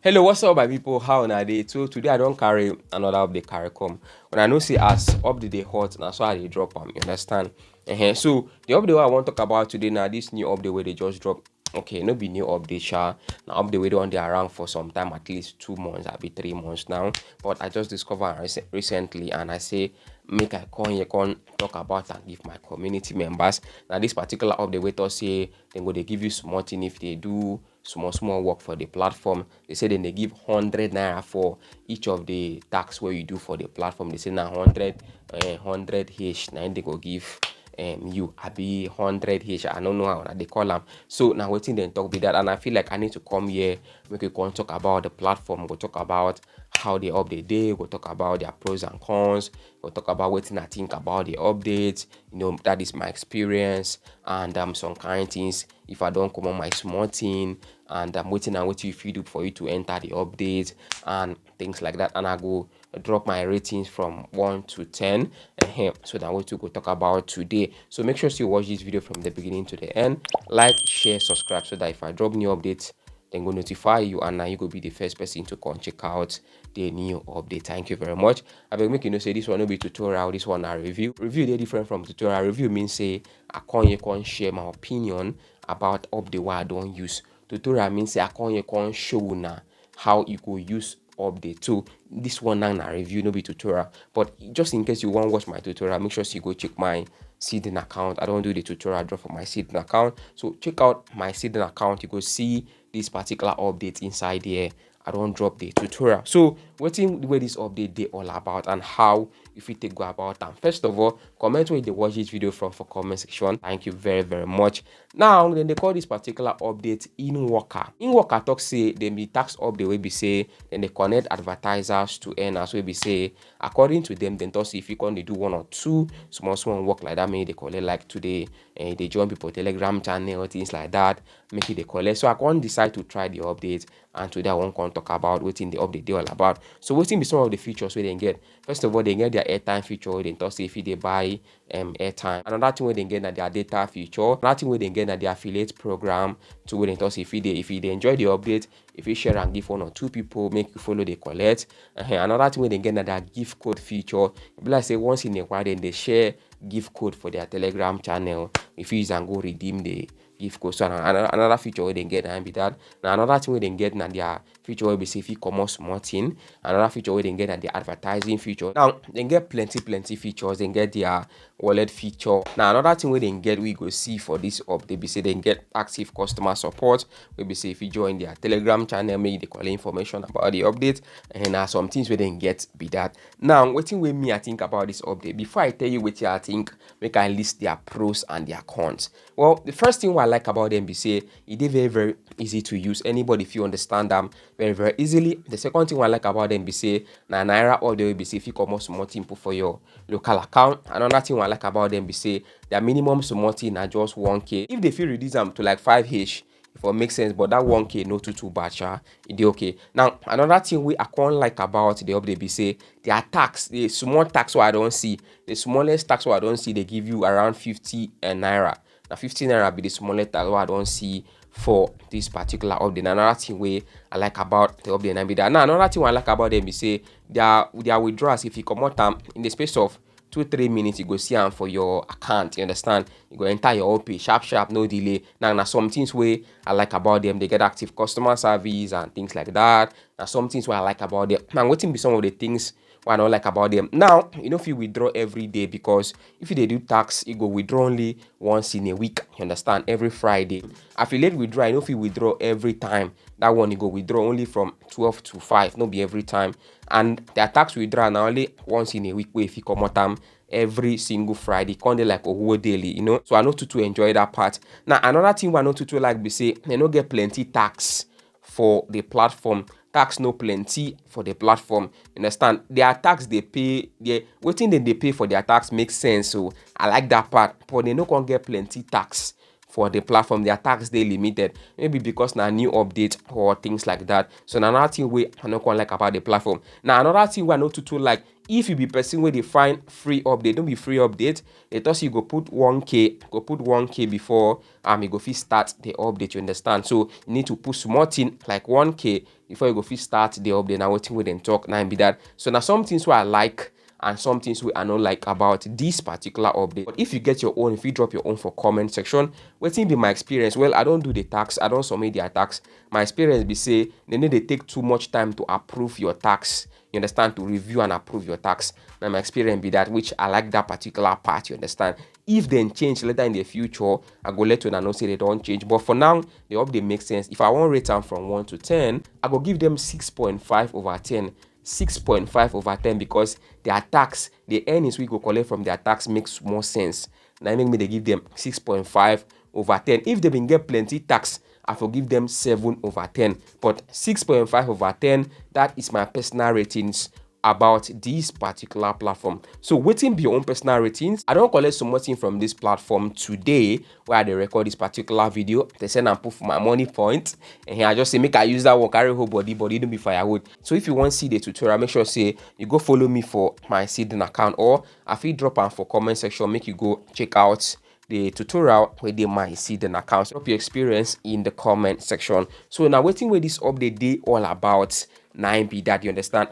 Hello, what's up, my people? How na dey? So today I don't carry another update carry come. When I know see as update dey hot, na so I dey drop am. You understand? So the update wey I want to talk about today now, this new update where they just drop. Okay, no be new update, sha. Now update we don dey around for some time, at least 2 months, I be 3 months now. But I just discovered recently, and I say make I come here, come talk about and give my community members. Now this particular update we talk say then go they give you small thing if they do small work for the platform. They say then they give 100 naira for each of the tasks where you do for the platform. They say now 100 h now they go give you be 100 h. I don't know how they call them. So now waiting then talk be that, and I feel like I need to come here, we can come talk about the platform, go talk about how they update day, go talk about their pros and cons, go talk about what I think about the updates. That is my experience, and some kind things if I don't come on my small thing, and I'm waiting and waiting if you do for you to enter the update and things like that. And I go drop my ratings from 1 to 10. So that what to go talk about today. So make sure you watch this video from the beginning to the end. Like, share, subscribe, so that if I drop new updates, then go notify you, and now you go be the first person to come check out the new update. Thank you very much. I will make you know say this one will be tutorial, this one a review. Review they different from tutorial. Review means say I can share my opinion about update what I don't use. Tutorial means say I can show now how you go use update. So this one now na review, no be tutorial. But just in case you want to watch my tutorial, make sure you go check my seeding account. I don't do the tutorial drop for my seeding account. So check out my seeding account. You go see this particular update inside here. I don't drop the tutorial. So waiting where this update they all about and how if you take go about them. First of all, comment where they watch this video from for comment section. Thank you very much. Now then they call this particular update INworker. INworker talk say they be tax update wey be say then they connect advertisers to earners wey be say according to them then talk say if you can they do one or two small work like that, maybe they call it like today they join people Telegram channel, things like that, make it they collect. So I can't decide to try the update, and today I won't talk about what in the update they all about. So what in be some of the features we they get. First of all, they get their airtime feature. They talk say if they buy airtime. Another thing where they get their data feature. Another thing where they get their affiliate program. To where they talk say if they enjoy the update, if you share and give one or two people, make you follow the collect. Another thing where they get their gift code feature. Like say once in a while then they share gift code for their Telegram channel. If you use and go redeem the gift code. So another feature where they get and be that. Now another thing where they get na their feature where be say if you come out small thing. Another feature where they get na the advertising feature. Now they get plenty features. They get their wallet feature. Now another thing where they get we go see for this update be say they get active customer support. We be say if you join their Telegram channel, make they collect information about the update. And now some things where they get be that. Now waiting with me I think about this update. Before I tell you what I think, make I list their pros and their cons. Well, the first thing what I like about them be say it is very easy to use. Anybody if you understand them very easily. The second thing what I like about them be say na naira all the way be say if you come out small input for your local account. Another thing what I like about them be say their minimum small thing na just 1k. If they feel reduce them to like 5h, if it makes sense, but that 1k no too bad, it okay. Now another thing we I can't like about the update be say their tax, the small tax what I don't see, the smallest tax what I don't see, they give you around 50 naira. Now 50 naira be the smallest tax what I don't see for this particular update. Another thing we I like about the update and be that. Now another thing I like about them is say their withdrawals, if you come out in the space of 2-3 minutes, you go see them for your account. You understand? You go enter your own pay sharp, no delay. Now some things where I like about them, they get active customer service and things like that. Now some things where I like about them. Now what be some of the things what I don't like about them. Now, you know if you withdraw every day, because if you do tax, you go withdraw only once in a week. You understand? Every Friday. Affiliate withdraw, you know if you withdraw every time, that one you go withdraw only from 12 to 5, not be every time. And their tax withdraw now only once in a week where if you come out every single Friday, kind of like a whole daily, So I know to enjoy that part. Now another thing I know to like be say they don't get plenty tax for the platform. Tax no plenty for the platform. You understand? Their tax they pay, waiting they pay for their tax makes sense. So I like that part. But they no can get plenty tax for the platform. Their tax they limited. Maybe because now new update or things like that. So another thing we I not like about the platform. Now another thing we I know to like if you be person where they find free update, don't be free update. They tell you go put 1k, before you go fit start the update. You understand? So you need to put small thing like 1k before you go fit start the update. Now what we then talk now be that. So now some things where I like and some things we are not like about this particular update. But if you get your own, if you drop your own for comment section, waiting be my experience. Well, I don't do the tax, I don't submit the tax. My experience be say they need to take too much time to approve your tax. You understand? To review and approve your tax. Now my experience be that, which I like that particular part. You understand? If then change later in the future, I go let you know say they don't change. But for now, the update makes sense. If I want rate them from 1 to 10, I go give them 6.5 over 10. 6.5 over 10 because their tax, the earnings we go collect from their tax makes more sense. Now make me they give them 6.5 over 10. If they been get plenty tax, I forgive them 7 over 10. But 6.5 over 10, that is my personal ratings about this particular platform. So waiting be your own personal ratings. I don't collect so much thing from this platform today where they record this particular video. They send and put for my money point. And here I just say make I use that one, carry whole body, but it don't be firewood. So if you want to see the tutorial, make sure say you go follow me for my seeding account, or I feel drop and for comment section, make you go check out the tutorial where they might see the account. Drop your experience in the comment section. So now waiting where this update day all about 9 be that, you understand?